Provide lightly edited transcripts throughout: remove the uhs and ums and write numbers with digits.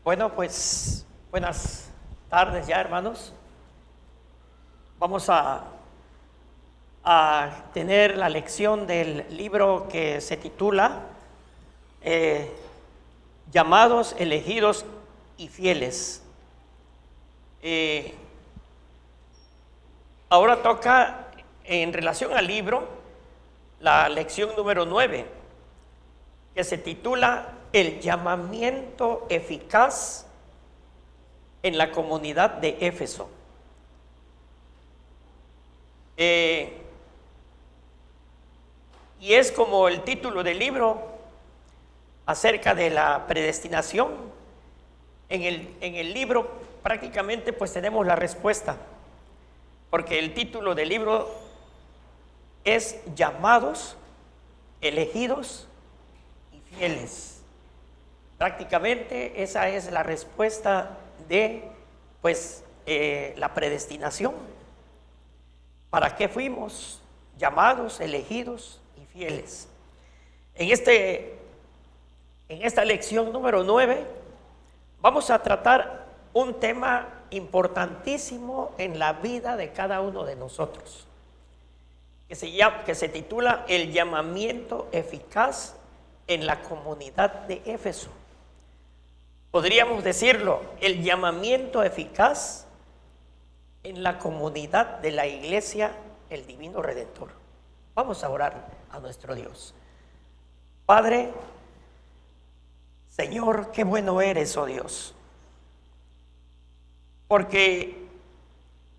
Bueno, pues buenas tardes ya, hermanos. Vamos a tener la lección del libro que se titula Llamados, elegidos y fieles. Ahora toca, en relación al libro, la lección número 9, que se titula El llamamiento eficaz en la comunidad de Éfeso. Y es como el título del libro acerca de la predestinación. En el libro prácticamente pues tenemos la respuesta, porque el título del libro es Llamados, elegidos y fieles. Prácticamente esa es la respuesta de la predestinación. ¿Para qué fuimos llamados, elegidos y fieles? En esta lección número 9 vamos a tratar un tema importantísimo en la vida de cada uno de nosotros, que se titula El llamamiento eficaz en la comunidad de Éfeso. Podríamos decirlo, el llamamiento eficaz en la comunidad de la Iglesia, el Divino Redentor. Vamos a orar a nuestro Dios. Padre, Señor, qué bueno eres, oh Dios, porque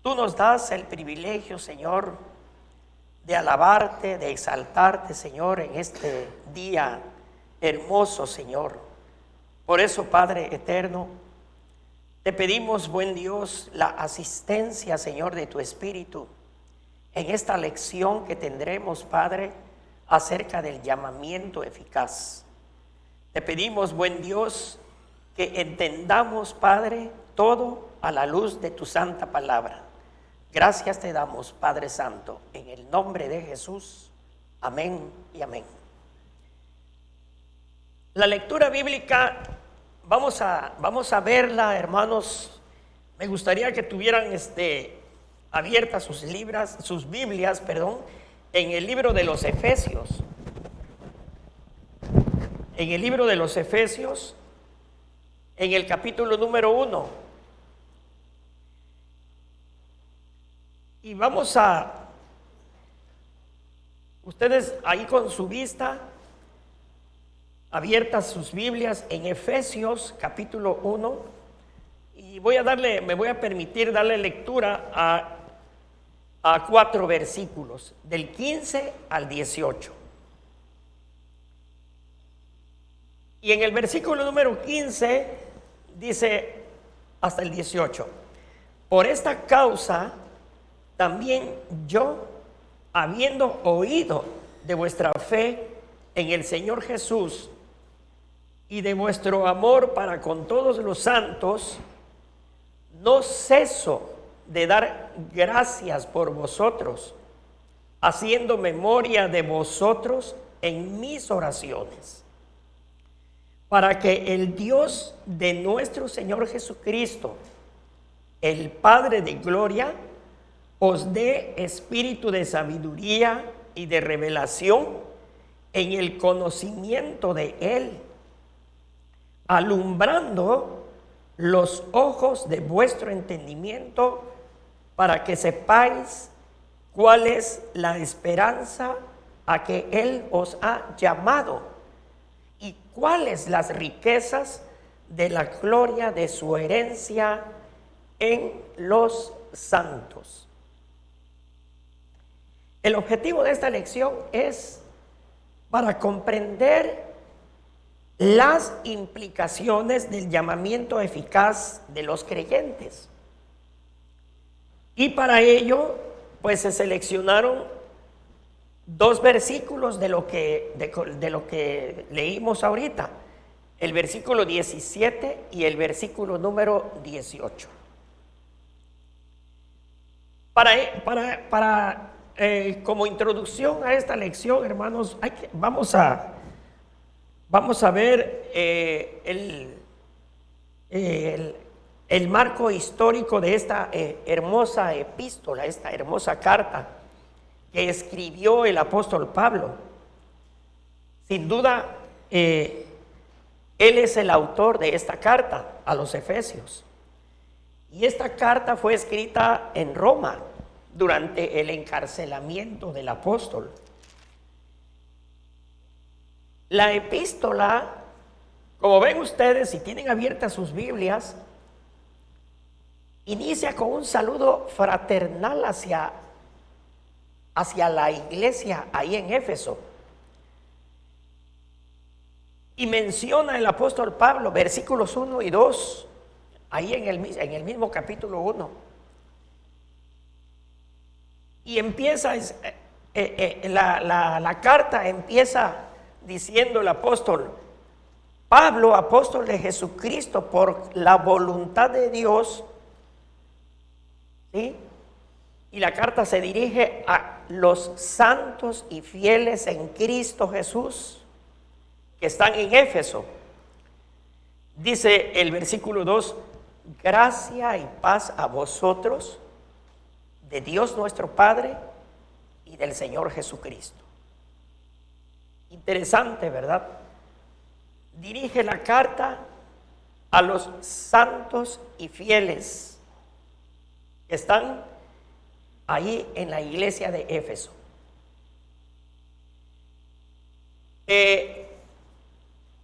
tú nos das el privilegio, Señor, de alabarte, de exaltarte, Señor, en este día hermoso, Señor. Por eso, Padre eterno, te pedimos, buen Dios, la asistencia, Señor, de tu Espíritu en esta lección que tendremos, Padre, acerca del llamamiento eficaz. Te pedimos, buen Dios, que entendamos, Padre, todo a la luz de tu santa palabra. Gracias te damos, Padre Santo, en el nombre de Jesús. Amén y amén. La lectura bíblica, vamos a verla, hermanos. Me gustaría que tuvieran abiertas sus Biblias, en el libro de los Efesios. En el libro de los Efesios, en el capítulo número 1. Y ustedes ahí con su vista, abiertas sus Biblias en Efesios capítulo 1, y me voy a permitir darle lectura a 4 versículos, del 15 al 18. Y en el versículo número 15 dice hasta el 18: por esta causa también yo, habiendo oído de vuestra fe en el Señor Jesús y de vuestro amor para con todos los santos, no ceso de dar gracias por vosotros, haciendo memoria de vosotros en mis oraciones, para que el Dios de nuestro Señor Jesucristo, el Padre de gloria, os dé espíritu de sabiduría y de revelación en el conocimiento de Él, alumbrando los ojos de vuestro entendimiento, para que sepáis cuál es la esperanza a que Él os ha llamado y cuáles las riquezas de la gloria de su herencia en los santos. El objetivo de esta lección es para comprender las implicaciones del llamamiento eficaz de los creyentes. Y para ello, pues se seleccionaron 2 versículos de lo que leímos ahorita, el versículo 17 y el versículo número 18. Como introducción a esta lección, hermanos, vamos a ver el, el marco histórico de esta hermosa epístola, esta hermosa carta que escribió el apóstol Pablo. Sin duda, él es el autor de esta carta a los Efesios. Y esta carta fue escrita en Roma durante el encarcelamiento del apóstol. La epístola, como ven ustedes, si tienen abiertas sus Biblias, inicia con un saludo fraternal hacia la iglesia ahí en Éfeso. Y menciona el apóstol Pablo, versículos 1 y 2, ahí en el mismo capítulo 1. Y empieza, la carta empieza diciendo el apóstol: Pablo, apóstol de Jesucristo, por la voluntad de Dios, ¿sí? Y la carta se dirige a los santos y fieles en Cristo Jesús que están en Éfeso. Dice el versículo 2: gracia y paz a vosotros, de Dios nuestro Padre y del Señor Jesucristo. Interesante, ¿verdad? Dirige la carta a los santos y fieles que están ahí en la iglesia de Éfeso.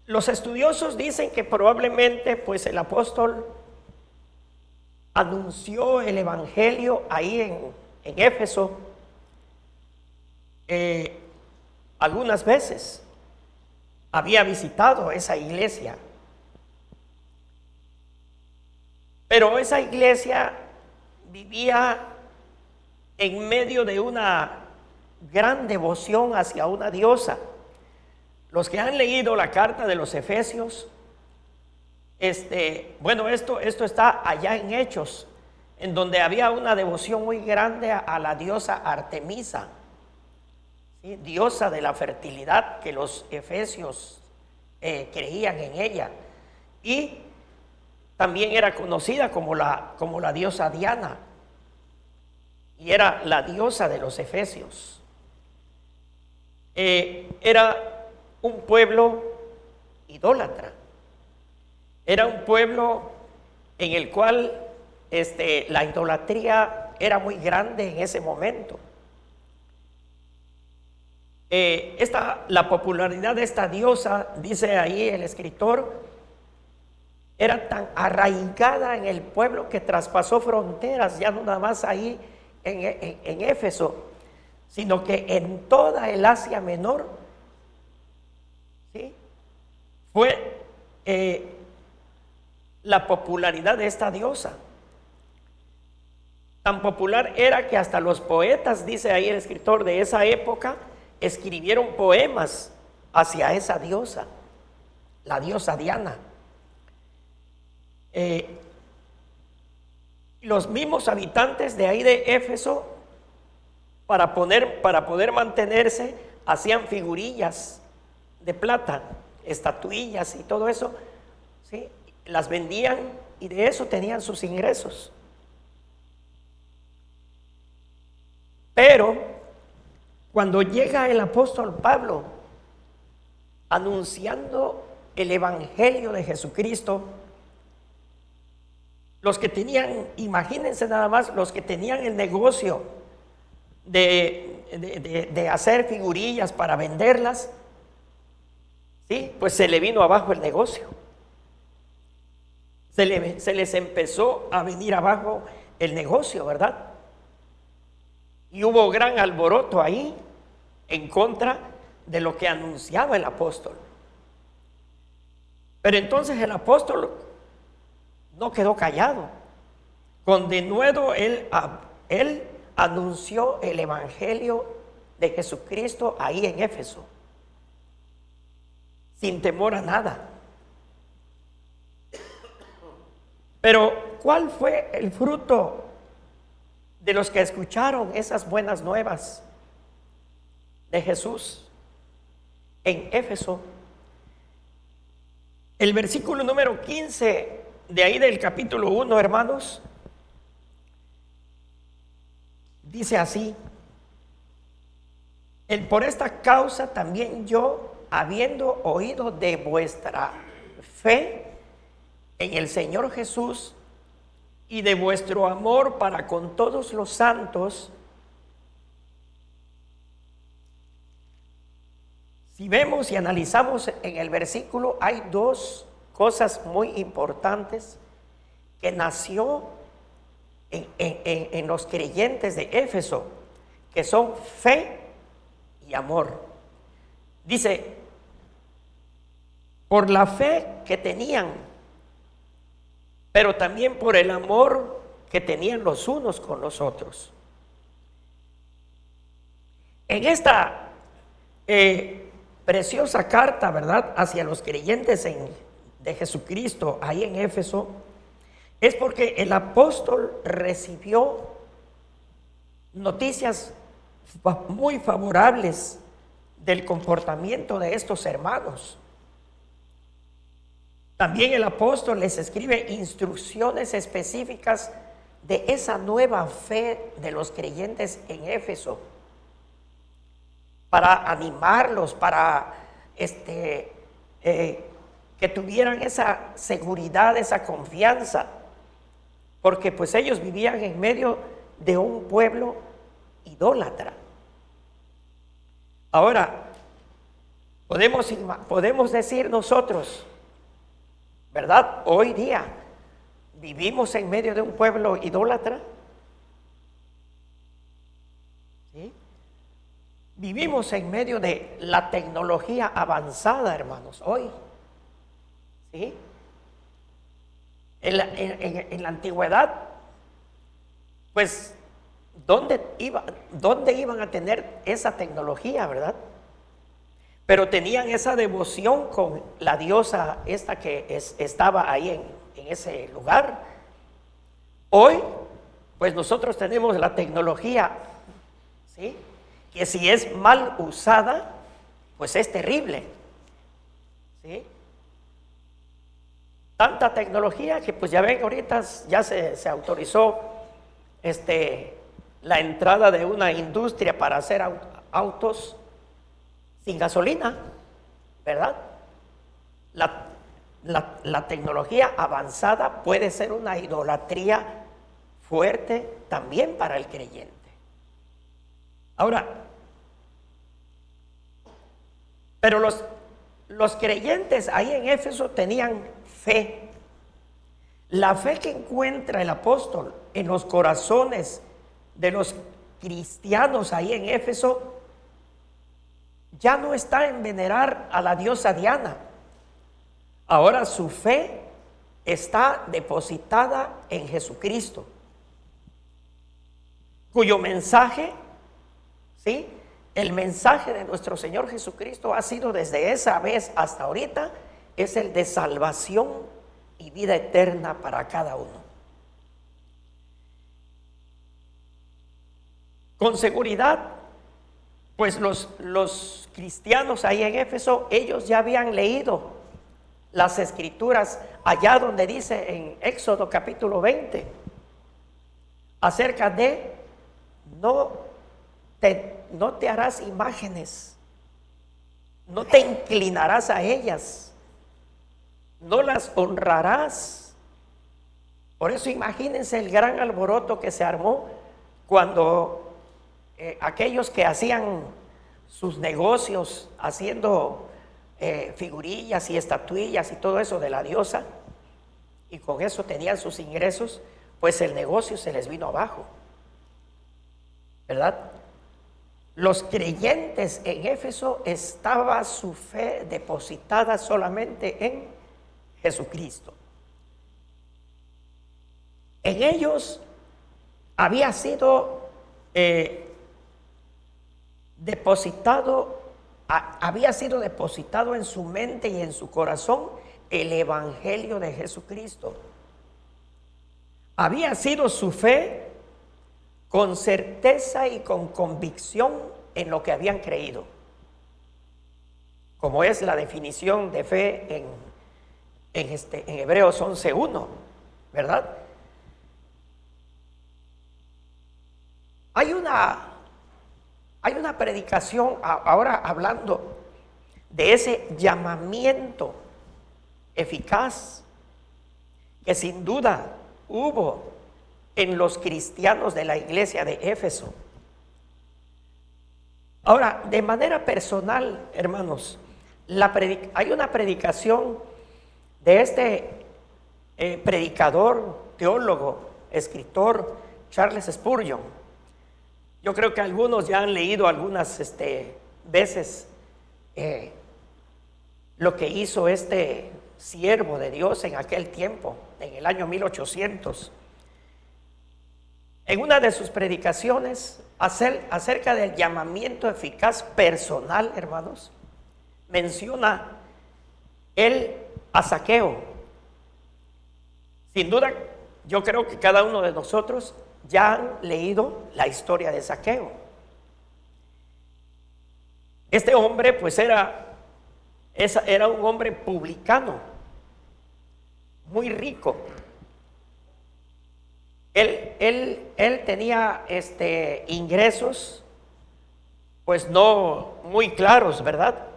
Los estudiosos dicen que probablemente pues el apóstol anunció el evangelio ahí en Éfeso algunas veces. Había visitado esa iglesia, pero esa iglesia vivía en medio de una gran devoción hacia una diosa. Los que han leído la carta de los Efesios, esto está allá en Hechos, en donde había una devoción muy grande a la diosa Artemisa, ¿sí? Diosa de la fertilidad, que los efesios creían en ella, y también era conocida como la diosa Diana, y era la diosa de los efesios. Era un pueblo idólatra, era un pueblo en el cual la idolatría era muy grande en ese momento. La popularidad de esta diosa, dice ahí el escritor, era tan arraigada en el pueblo que traspasó fronteras, ya no nada más ahí en Éfeso, sino que en toda el Asia Menor, ¿sí? Fue la popularidad de esta diosa. Tan popular era que hasta los poetas, dice ahí el escritor de esa época, escribieron poemas hacia esa diosa, la diosa Diana. Los mismos habitantes de ahí de Éfeso, para poder mantenerse, hacían figurillas de plata, estatuillas y todo eso, ¿sí? Las vendían y de eso tenían sus ingresos. Pero cuando llega el apóstol Pablo anunciando el evangelio de Jesucristo, los que tenían, imagínense nada más, los que tenían el negocio de hacer figurillas para venderlas, ¿sí? Pues se le vino abajo el negocio. Se les empezó a venir abajo el negocio, ¿verdad? Y hubo gran alboroto ahí en contra de lo que anunciaba el apóstol. Pero entonces el apóstol no quedó callado. Con denuedo él anunció el evangelio de Jesucristo ahí en Éfeso, sin temor a nada. Pero ¿cuál fue el fruto de los que escucharon esas buenas nuevas de Jesús en Éfeso? El versículo número 15 de ahí del capítulo 1, hermanos, dice así: por esta causa también yo, habiendo oído de vuestra fe en el Señor Jesús y de vuestro amor para con todos los santos. Si vemos y analizamos en el versículo, hay dos cosas muy importantes que nació en los creyentes de Éfeso, que son fe y amor. Dice, por la fe que tenían, pero también por el amor que tenían los unos con los otros. En esta preciosa carta, ¿verdad?, hacia los creyentes de Jesucristo, ahí en Éfeso, es porque el apóstol recibió noticias muy favorables del comportamiento de estos hermanos. También el apóstol les escribe instrucciones específicas de esa nueva fe de los creyentes en Éfeso, para animarlos, para que tuvieran esa seguridad, esa confianza, porque pues ellos vivían en medio de un pueblo idólatra. Ahora, podemos decir nosotros, ¿verdad? Hoy día vivimos en medio de un pueblo idólatra. ¿Sí? Vivimos en medio de la tecnología avanzada, hermanos, hoy. ¿Sí? En la antigüedad, pues, ¿dónde iban a tener esa tecnología, verdad? Pero tenían esa devoción con la diosa esta que estaba ahí en ese lugar. Hoy, pues nosotros tenemos la tecnología, ¿sí?, que si es mal usada, pues es terrible, ¿sí? Tanta tecnología que pues ya ven, ahorita ya se autorizó la entrada de una industria para hacer autos sin gasolina, ¿verdad? La tecnología avanzada puede ser una idolatría fuerte también para el creyente. Ahora, pero los creyentes ahí en Éfeso tenían fe. La fe que encuentra el apóstol en los corazones de los cristianos ahí en Éfeso ya no está en venerar a la diosa Diana. Ahora su fe está depositada en Jesucristo, cuyo mensaje, ¿sí?, el mensaje de nuestro Señor Jesucristo ha sido desde esa vez hasta ahorita, es el de salvación y vida eterna para cada uno. Con seguridad, pues los cristianos ahí en Éfeso, ellos ya habían leído las escrituras allá donde dice en Éxodo capítulo 20 acerca de no te harás imágenes, no te inclinarás a ellas, no las honrarás. Por eso imagínense el gran alboroto que se armó cuando aquellos que hacían sus negocios haciendo figurillas y estatuillas y todo eso de la diosa, y con eso tenían sus ingresos, pues el negocio se les vino abajo, ¿verdad? Los creyentes en Éfeso estaba su fe depositada solamente en Jesucristo. En ellos había sido depositado en su mente y en su corazón el evangelio de Jesucristo. Había sido su fe con certeza y con convicción en lo que habían creído, como es la definición de fe en Hebreos 11:1, ¿verdad? Hay una predicación ahora hablando de ese llamamiento eficaz que sin duda hubo en los cristianos de la iglesia de Éfeso. Ahora, de manera personal, hermanos, hay una predicación de este predicador, teólogo, escritor, Charles Spurgeon. Yo creo que algunos ya han leído algunas veces lo que hizo este siervo de Dios en aquel tiempo, en el año 1800. En una de sus predicaciones acerca del llamamiento eficaz personal, hermanos, menciona él a Zaqueo. Sin duda, yo creo que cada uno de nosotros ya han leído la historia de Zaqueo. Este hombre pues era un hombre publicano, muy rico. Él tenía ingresos pues no muy claros, ¿verdad?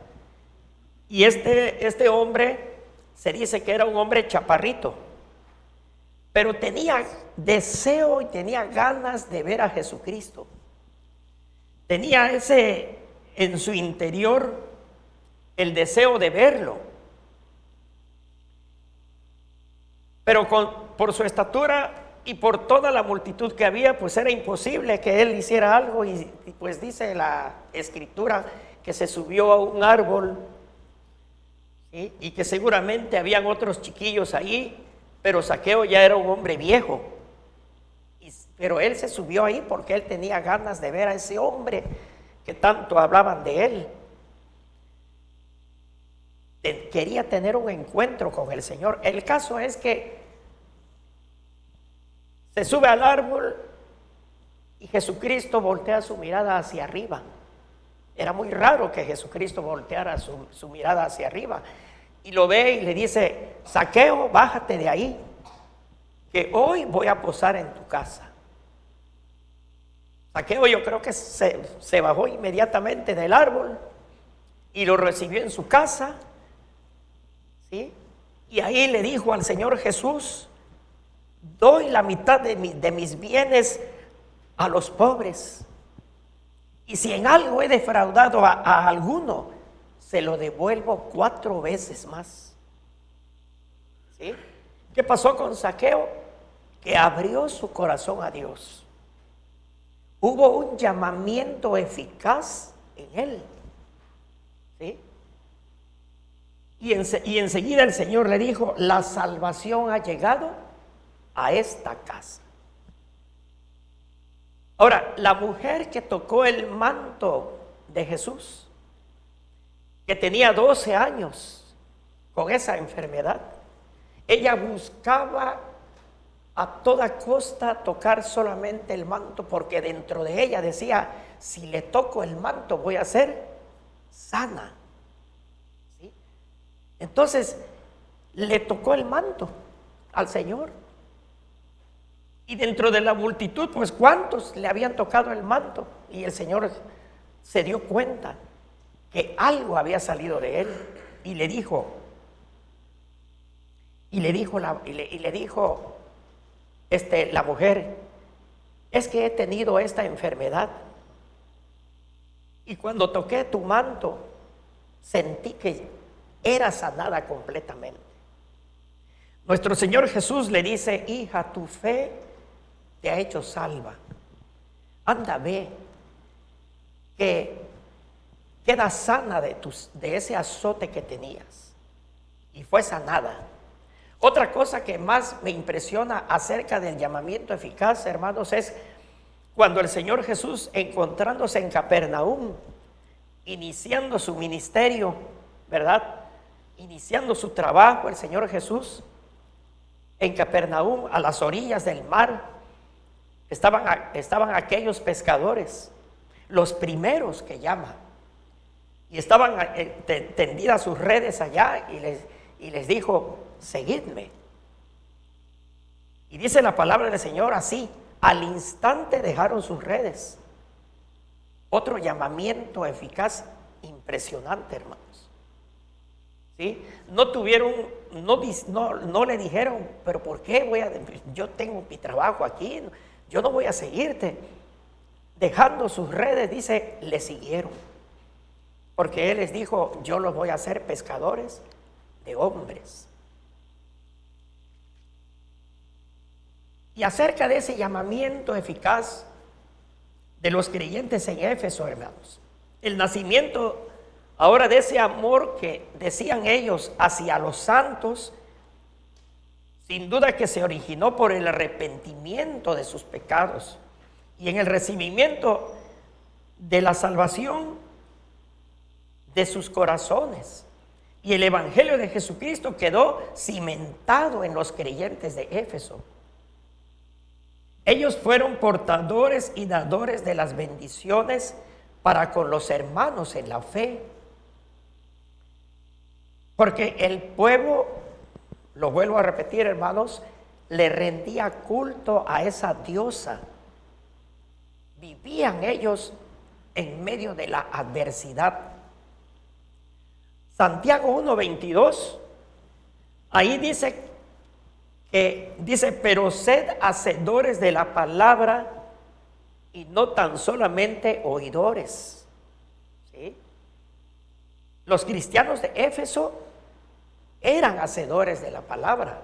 Y este hombre se dice que era un hombre chaparrito, pero tenía deseo y tenía ganas de ver a Jesucristo. Tenía en su interior el deseo de verlo. Pero por su estatura y por toda la multitud que había, pues era imposible que él hiciera algo. Y pues dice la escritura que se subió a un árbol, ¿sí? Y que seguramente habían otros chiquillos ahí, pero Zaqueo ya era un hombre viejo. Pero él se subió ahí porque él tenía ganas de ver a ese hombre que tanto hablaban de él. Quería tener un encuentro con el Señor. El caso es que se sube al árbol y Jesucristo voltea su mirada hacia arriba. Era muy raro que Jesucristo volteara su mirada hacia arriba. Y lo ve y le dice: Zaqueo, bájate de ahí, que hoy voy a posar en tu casa. Zaqueo, yo creo que se bajó inmediatamente del árbol y lo recibió en su casa, ¿sí? Y ahí le dijo al Señor Jesús: doy la mitad de mis bienes a los pobres, y si en algo he defraudado a alguno, se lo devuelvo 4 veces más. ¿Sí? ¿Qué pasó con Zaqueo? Que abrió su corazón a Dios. Hubo un llamamiento eficaz en él. ¿Sí? Y enseguida el Señor le dijo: la salvación ha llegado a esta casa. Ahora, la mujer que tocó el manto de Jesús, que tenía 12 años con esa enfermedad, ella buscaba a toda costa tocar solamente el manto, porque dentro de ella decía: si le toco el manto voy a ser sana. ¿Sí? Entonces le tocó el manto al Señor. Y dentro de la multitud, pues ¿cuántos le habían tocado el manto? Y el Señor se dio cuenta que algo había salido de él, y le dijo la mujer: es que he tenido esta enfermedad, y cuando toqué tu manto sentí que era sanada completamente. Nuestro Señor Jesús le dice: hija, tu fe te ha hecho salva. Anda, ve, que queda sana de ese azote que tenías. Y fue sanada. Otra cosa que más me impresiona acerca del llamamiento eficaz, hermanos, es cuando el Señor Jesús, encontrándose en Capernaum, iniciando su ministerio, ¿verdad? Iniciando su trabajo, el Señor Jesús en Capernaum, a las orillas del mar, estaban aquellos pescadores, los primeros que llama, y estaban tendidas sus redes allá, y les dijo: seguidme. Y dice la palabra del Señor así: al instante dejaron sus redes. Otro llamamiento eficaz, impresionante, hermanos. ¿Sí? No le dijeron: pero ¿por qué yo tengo mi trabajo aquí, yo no voy a seguirte? Dejando sus redes, dice, le siguieron, porque Él les dijo: yo los voy a hacer pescadores de hombres. Y acerca de ese llamamiento eficaz de los creyentes en Éfeso, hermanos, el nacimiento ahora de ese amor que decían ellos hacia los santos, sin duda que se originó por el arrepentimiento de sus pecados y en el recibimiento de la salvación de sus corazones. Y el evangelio de Jesucristo quedó cimentado en los creyentes de Éfeso. Ellos fueron portadores y dadores de las bendiciones para con los hermanos en la fe. Porque el pueblo, lo vuelvo a repetir, hermanos, le rendía culto a esa diosa. Vivían ellos en medio de la adversidad. Santiago 1:22, ahí dice, pero sed hacedores de la palabra y no tan solamente oidores. ¿Sí? Los cristianos de Éfeso eran hacedores de la palabra.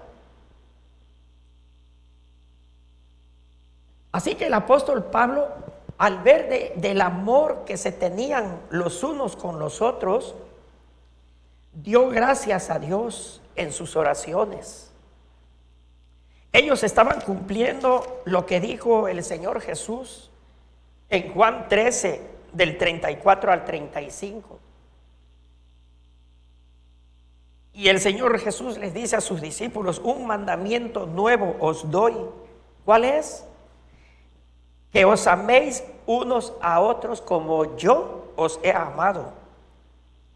Así que el apóstol Pablo, al ver del amor que se tenían los unos con los otros, dio gracias a Dios en sus oraciones. Ellos estaban cumpliendo lo que dijo el Señor Jesús en Juan 13, del 34 al 35. Y el Señor Jesús les dice a sus discípulos: un mandamiento nuevo os doy. ¿Cuál es? Que os améis unos a otros como yo os he amado.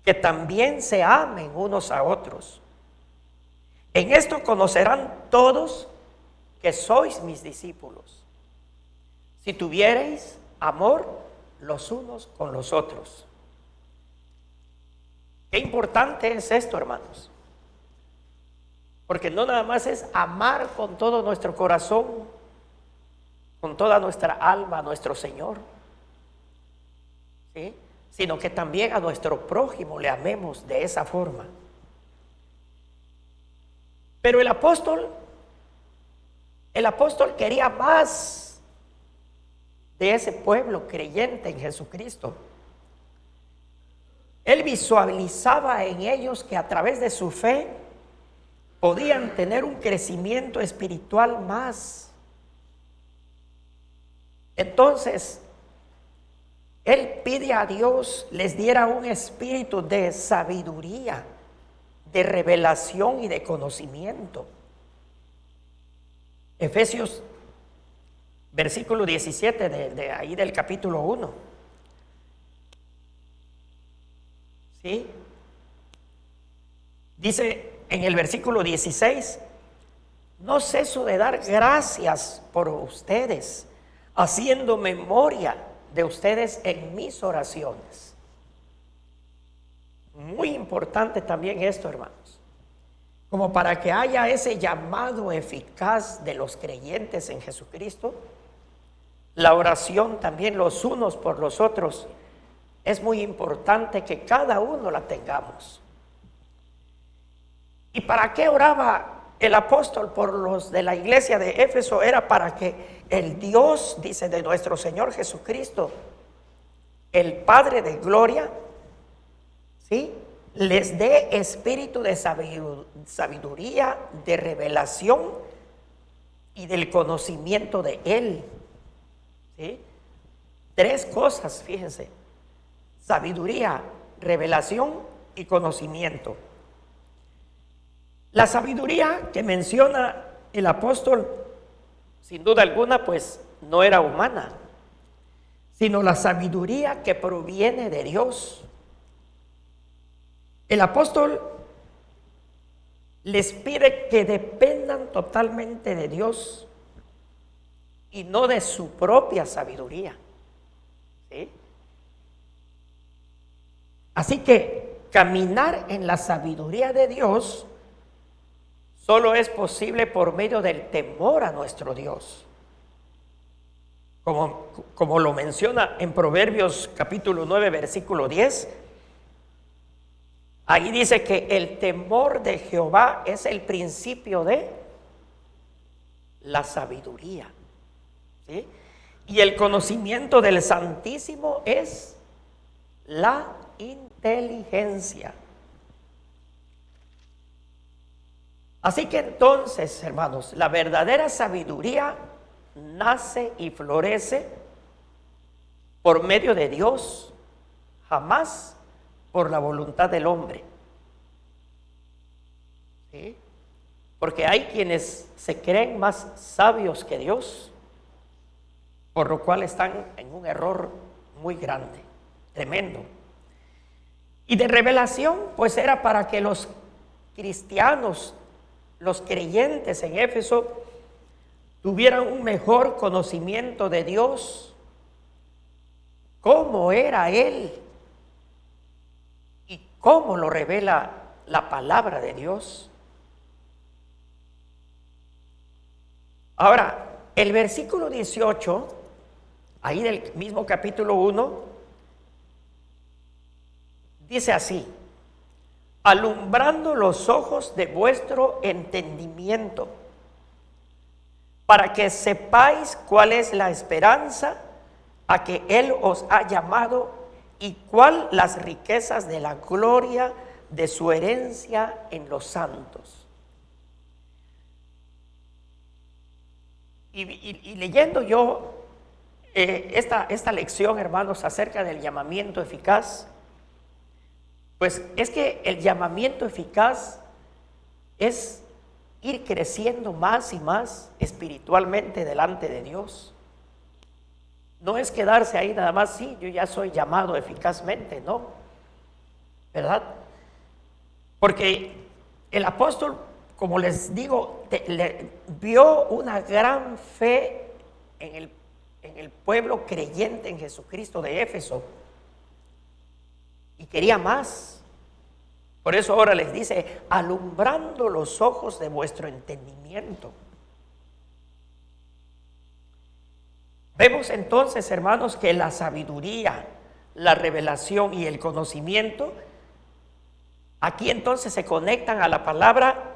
Que también se amen unos a otros. En esto conocerán todos que sois mis discípulos, si tuviereis amor los unos con los otros. Qué importante es esto, hermanos, porque no nada más es amar con todo nuestro corazón, con toda nuestra alma a nuestro Señor, ¿sí? Sino que también a nuestro prójimo le amemos de esa forma. Pero el apóstol quería más de ese pueblo creyente en Jesucristo. Él visualizaba en ellos que a través de su fe podían tener un crecimiento espiritual más. Entonces, Él pide a Dios les diera un espíritu de sabiduría, de revelación y de conocimiento. Efesios, versículo 17 de ahí del capítulo 1. ¿Sí? Dice en el versículo 16: no ceso de dar gracias por ustedes, haciendo memoria de ustedes en mis oraciones. Muy importante también esto, hermanos, como para que haya ese llamado eficaz de los creyentes en Jesucristo. La oración también los unos por los otros es muy importante que cada uno la tengamos. ¿Y para qué oraba el apóstol por los de la iglesia de Éfeso? Era para que el Dios, dice, de nuestro Señor Jesucristo, el Padre de gloria, ¿sí?, les dé espíritu de sabiduría, de revelación y del conocimiento de Él. ¿Sí? 3 cosas, fíjense: sabiduría, revelación y conocimiento. La sabiduría que menciona el apóstol, sin duda alguna, pues no era humana, sino la sabiduría que proviene de Dios. El apóstol les pide que dependan totalmente de Dios y no de su propia sabiduría. ¿Sí? Así que caminar en la sabiduría de Dios solo es posible por medio del temor a nuestro Dios. Como lo menciona en Proverbios capítulo 9, versículo 10, ahí dice que el temor de Jehová es el principio de la sabiduría. ¿Sí? Y el conocimiento del Santísimo es la inteligencia. Así que entonces, hermanos, la verdadera sabiduría nace y florece por medio de Dios, jamás por la voluntad del hombre. ¿Sí? Porque hay quienes se creen más sabios que Dios, por lo cual están en un error muy grande, tremendo. Y de revelación, pues era para que los cristianos, los creyentes en Éfeso, tuvieran un mejor conocimiento de Dios, cómo era Él y cómo lo revela la palabra de Dios. Ahora, el versículo 18, ahí del mismo capítulo 1, dice así: alumbrando los ojos de vuestro entendimiento, para que sepáis cuál es la esperanza a que Él os ha llamado y cuál las riquezas de la gloria de su herencia en los santos. Y leyendo yo esta lección, hermanos, acerca del llamamiento eficaz, pues es que el llamamiento eficaz es ir creciendo más y más espiritualmente delante de Dios. No es quedarse ahí nada más, sí, yo ya soy llamado eficazmente, no, ¿verdad? Porque el apóstol, como les digo, vio una gran fe en el pueblo creyente en Jesucristo de Éfeso y quería más. Por eso ahora les dice, alumbrando los ojos de vuestro entendimiento. Vemos entonces, hermanos, que la sabiduría, la revelación y el conocimiento, aquí entonces se conectan a la palabra,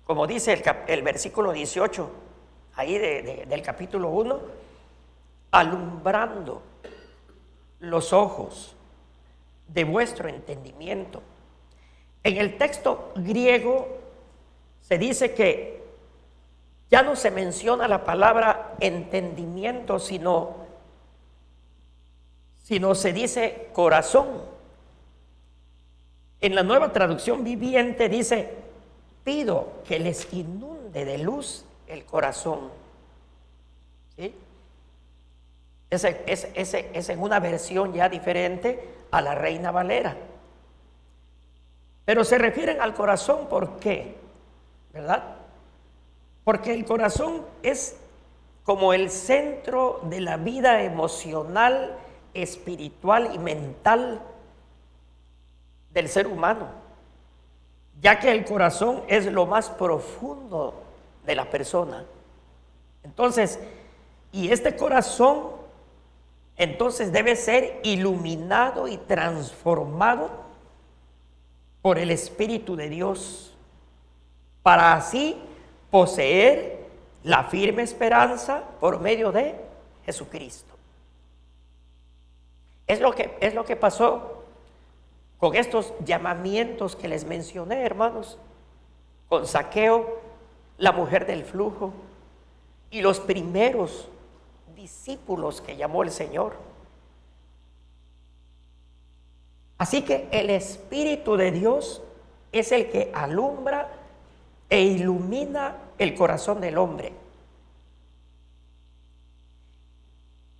como dice el versículo 18, ahí del capítulo 1, alumbrando los ojos de vuestro entendimiento. En el texto griego se dice que ya no se menciona la palabra entendimiento, sino se dice corazón. En la Nueva Traducción Viviente dice, pido que les inunde de luz el corazón. ¿Sí? Es en una versión ya diferente a la Reina Valera. Pero se refieren al corazón, ¿por qué? ¿Verdad? Porque el corazón es como el centro de la vida emocional, espiritual y mental del ser humano, ya que el corazón es lo más profundo de la persona. Entonces, y este corazón entonces debe ser iluminado y transformado por el Espíritu de Dios, para así poseer la firme esperanza por medio de Jesucristo. Es lo que pasó con estos llamamientos que les mencioné, hermanos, con Zaqueo, la mujer del flujo y los primeros discípulos que llamó el Señor. Así que el Espíritu de Dios es el que alumbra e ilumina el corazón del hombre,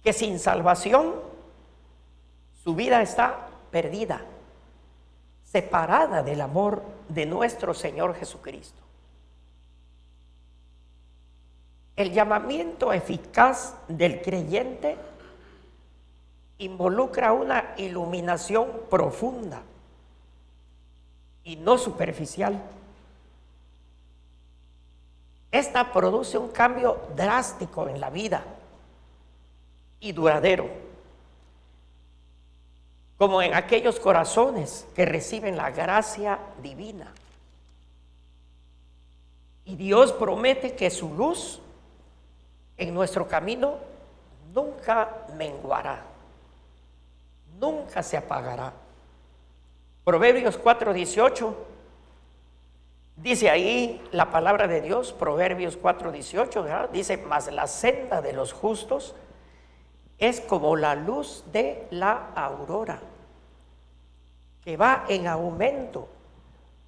que sin salvación su vida está perdida, separada del amor de nuestro Señor Jesucristo. El llamamiento eficaz del creyente involucra una iluminación profunda y no superficial. Esta produce un cambio drástico en la vida y duradero, como en aquellos corazones que reciben la gracia divina. Y Dios promete que su luz en nuestro camino nunca menguará, nunca se apagará. Proverbios 4:18 dice ahí la palabra de Dios, Proverbios 4:18, ¿verdad? Dice: mas la senda de los justos es como la luz de la aurora, que va en aumento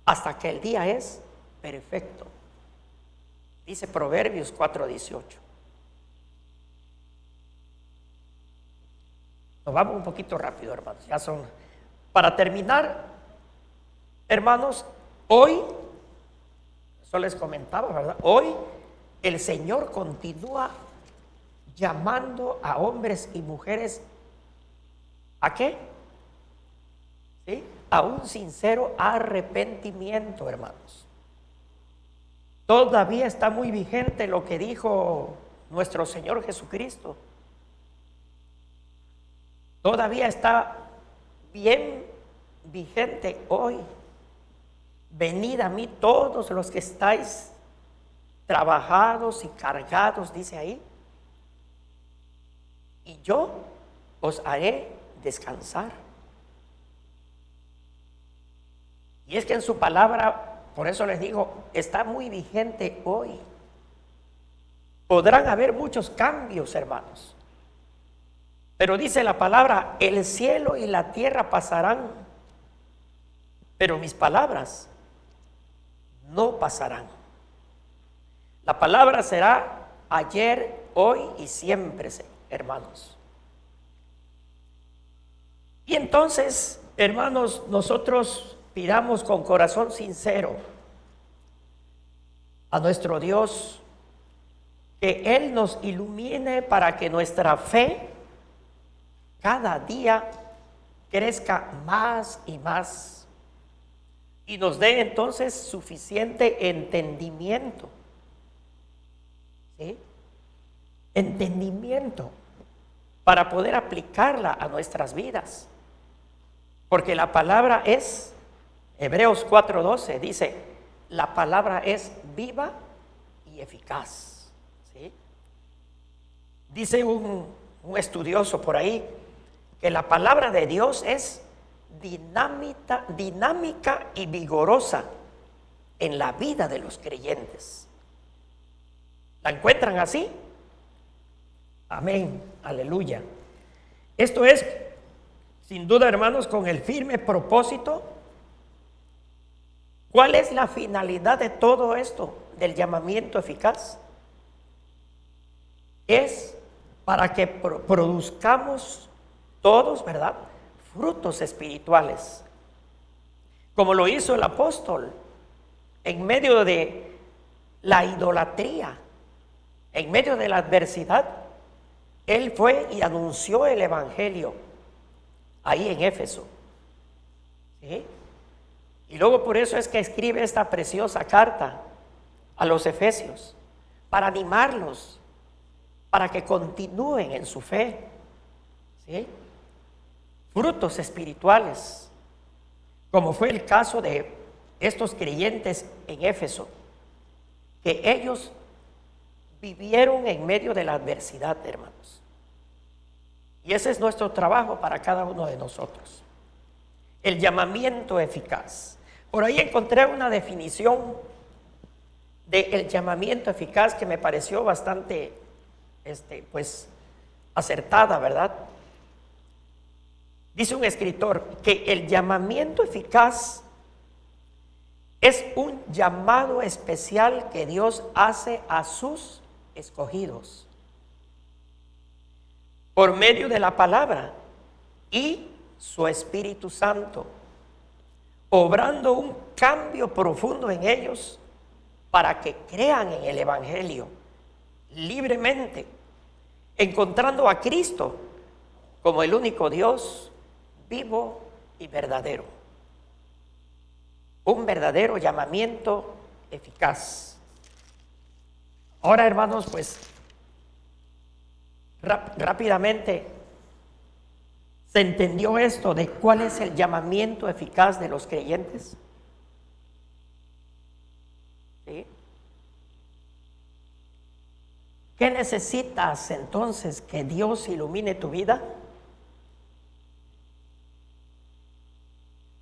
hasta que el día es perfecto. Dice Proverbios 4:18. Nos vamos un poquito rápido, hermanos. Ya son. Para terminar, hermanos, hoy, eso les comentaba, ¿verdad? Hoy el Señor continúa llamando a hombres y mujeres ¿a qué? ¿Sí? A un sincero arrepentimiento, hermanos. Todavía está muy vigente lo que dijo nuestro Señor Jesucristo. Todavía está bien vigente hoy. Venid a mí todos los que estáis trabajados y cargados, dice ahí, y yo os haré descansar. Y es que en su palabra, por eso les digo, está muy vigente hoy. Podrán haber muchos cambios, hermanos, pero dice la palabra: el cielo y la tierra pasarán, pero mis palabras no pasarán. La palabra será ayer, hoy y siempre, hermanos. Y entonces, hermanos, nosotros pidamos con corazón sincero a nuestro Dios que Él nos ilumine para que nuestra fe cada día crezca más y más, y nos dé entonces suficiente entendimiento, ¿sí? Entendimiento para poder aplicarla a nuestras vidas, porque la palabra es, Hebreos 4:12 dice, la palabra es viva y eficaz, ¿sí? Dice un estudioso por ahí que la palabra de Dios es dinámica y vigorosa en la vida de los creyentes. ¿La encuentran así? Amén, aleluya. Esto es, sin duda, hermanos, con el firme propósito. ¿Cuál es la finalidad de todo esto, del llamamiento eficaz? Es para que produzcamos todos, ¿verdad?, frutos espirituales, como lo hizo el apóstol en medio de la idolatría, en medio de la adversidad. Él fue y anunció el evangelio ahí en Éfeso, ¿sí? Y luego por eso es que escribe esta preciosa carta a los efesios, para animarlos, para que continúen en su fe, ¿sí? Frutos espirituales, como fue el caso de estos creyentes en Éfeso, que ellos vivieron en medio de la adversidad, hermanos. Y ese es nuestro trabajo para cada uno de nosotros. El llamamiento eficaz. Por ahí encontré una definición del llamamiento eficaz que me pareció bastante, pues, acertada, ¿verdad? Dice un escritor que el llamamiento eficaz es un llamado especial que Dios hace a sus escogidos por medio de la palabra y su Espíritu Santo, obrando un cambio profundo en ellos para que crean en el Evangelio libremente, encontrando a Cristo como el único Dios vivo y verdadero. Un verdadero llamamiento eficaz. Ahora, hermanos, pues rápidamente se entendió esto de cuál es el llamamiento eficaz de los creyentes. ¿Sí? ¿Qué necesitas entonces que Dios ilumine tu vida?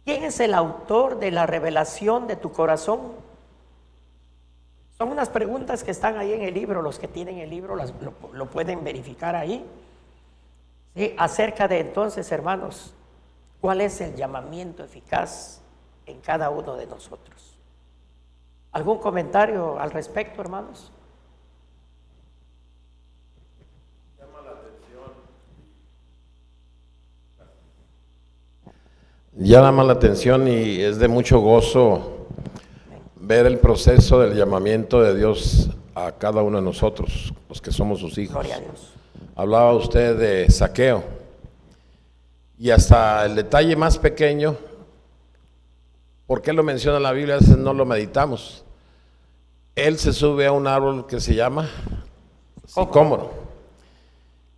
¿Quién es el autor de la revelación de tu corazón? Son unas preguntas que están ahí en el libro. Los que tienen el libro lo pueden verificar ahí. ¿Sí? Acerca de entonces, hermanos, ¿cuál es el llamamiento eficaz en cada uno de nosotros? ¿Algún comentario al respecto, hermanos? Llama la atención y es de mucho gozo ver el proceso del llamamiento de Dios a cada uno de nosotros, los que somos sus hijos. Gloria a Dios. Hablaba usted de Zaqueo y hasta el detalle más pequeño, ¿por qué lo menciona la Biblia? A veces no lo meditamos. Él se sube a un árbol que se llama sicómoro.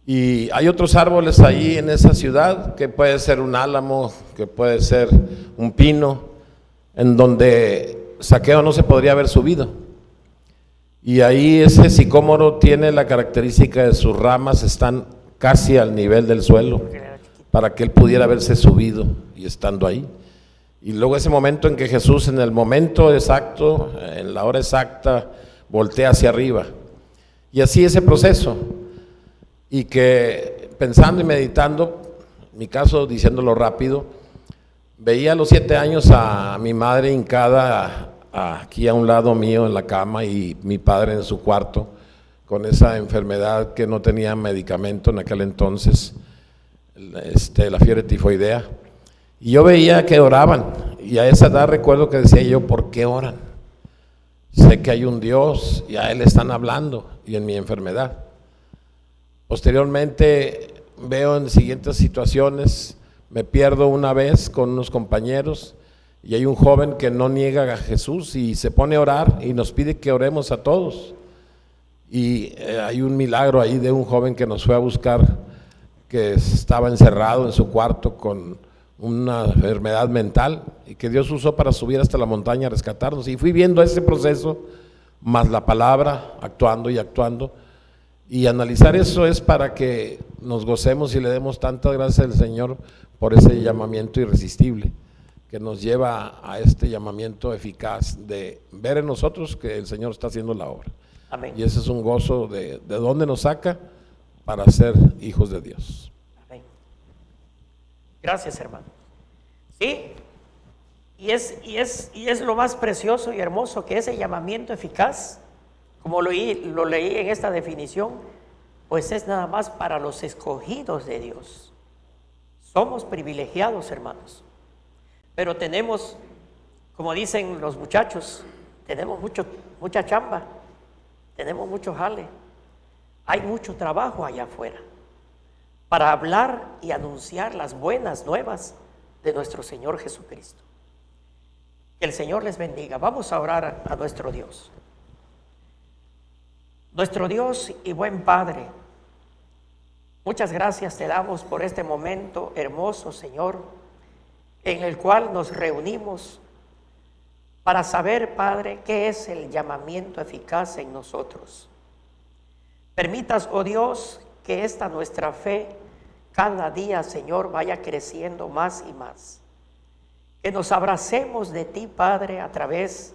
Y hay otros árboles ahí en esa ciudad, que puede ser un álamo, que puede ser un pino, en donde Zaqueo no se podría haber subido. Y ahí ese sicómoro tiene la característica de sus ramas están casi al nivel del suelo, para que él pudiera haberse subido y estando ahí. Y luego ese momento en que Jesús, en el momento exacto, en la hora exacta, voltea hacia arriba. Y así ese proceso. Y que pensando y meditando, en mi caso diciéndolo rápido, veía a los 7 años a mi madre hincada aquí a un lado mío en la cama y mi padre en su cuarto con esa enfermedad que no tenía medicamento en aquel entonces, la fiebre tifoidea. Y yo veía que oraban y a esa edad recuerdo que decía yo, ¿por qué oran? Sé que hay un Dios y a Él están hablando y en mi enfermedad. Posteriormente veo en siguientes situaciones, me pierdo una vez con unos compañeros y hay un joven que no niega a Jesús y se pone a orar y nos pide que oremos a todos. Y hay un milagro ahí de un joven que nos fue a buscar, que estaba encerrado en su cuarto con una enfermedad mental y que Dios usó para subir hasta la montaña a rescatarnos. Y fui viendo ese proceso, más la palabra, actuando y actuando. Y analizar eso es para que nos gocemos y le demos tantas gracias al Señor por ese llamamiento irresistible que nos lleva a este llamamiento eficaz de ver en nosotros que el Señor está haciendo la obra. Amén. Y ese es un gozo de dónde nos saca para ser hijos de Dios. Amén. Gracias, hermano. Sí, y es lo más precioso y hermoso que ese llamamiento eficaz, como lo leí en esta definición, pues es nada más para los escogidos de Dios. Somos privilegiados, hermanos, pero tenemos, como dicen los muchachos, tenemos mucha chamba, tenemos mucho jale, hay mucho trabajo allá afuera para hablar y anunciar las buenas nuevas de nuestro Señor Jesucristo. Que el Señor les bendiga. Vamos a orar a nuestro Dios. Nuestro Dios y buen Padre, muchas gracias te damos por este momento hermoso, Señor, en el cual nos reunimos para saber, Padre, qué es el llamamiento eficaz en nosotros. Permitas, oh Dios, que esta nuestra fe cada día, Señor, vaya creciendo más y más. Que nos abracemos de ti, Padre, a través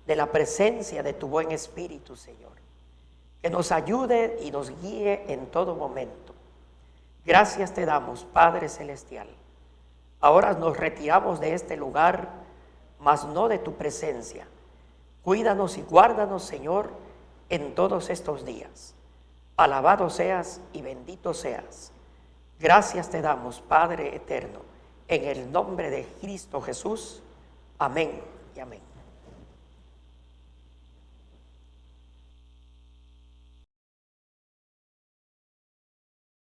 de la presencia de tu buen Espíritu, Señor. Que nos ayude y nos guíe en todo momento. Gracias te damos, Padre Celestial. Ahora nos retiramos de este lugar, mas no de tu presencia. Cuídanos y guárdanos, Señor, en todos estos días. Alabado seas y bendito seas. Gracias te damos, Padre eterno, en el nombre de Cristo Jesús. Amén y amén.